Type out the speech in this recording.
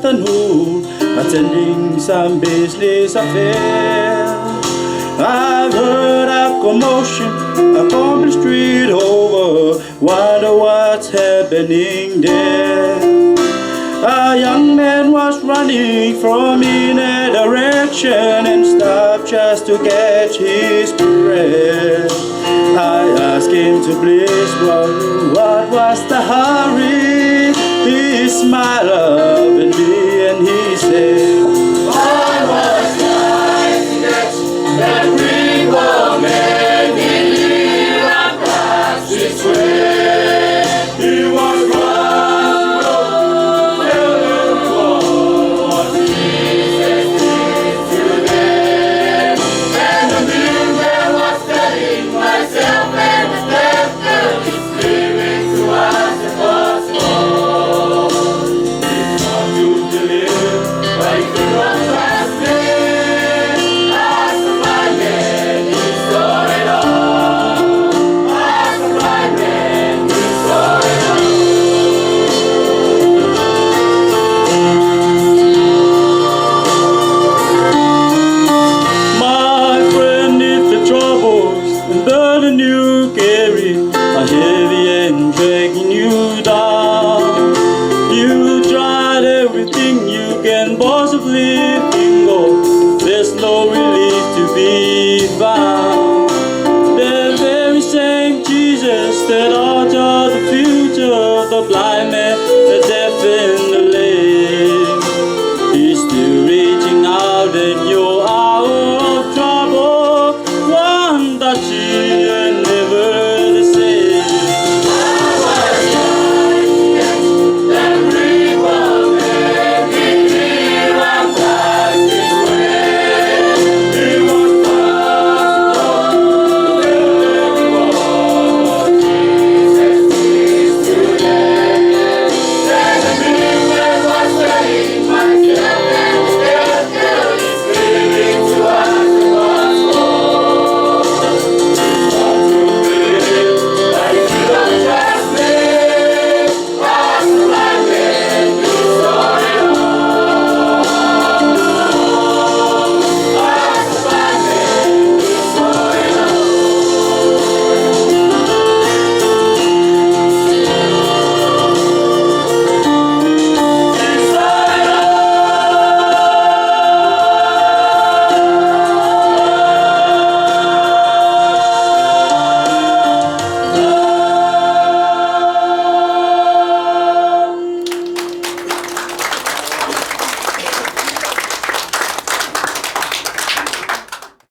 afternoon, attending some business affair. I've heard a commotion upon the street over, wonder what's happening there. A young man was running from in a direction and stopped just to catch his breath. I asked him to please, what was the hurry?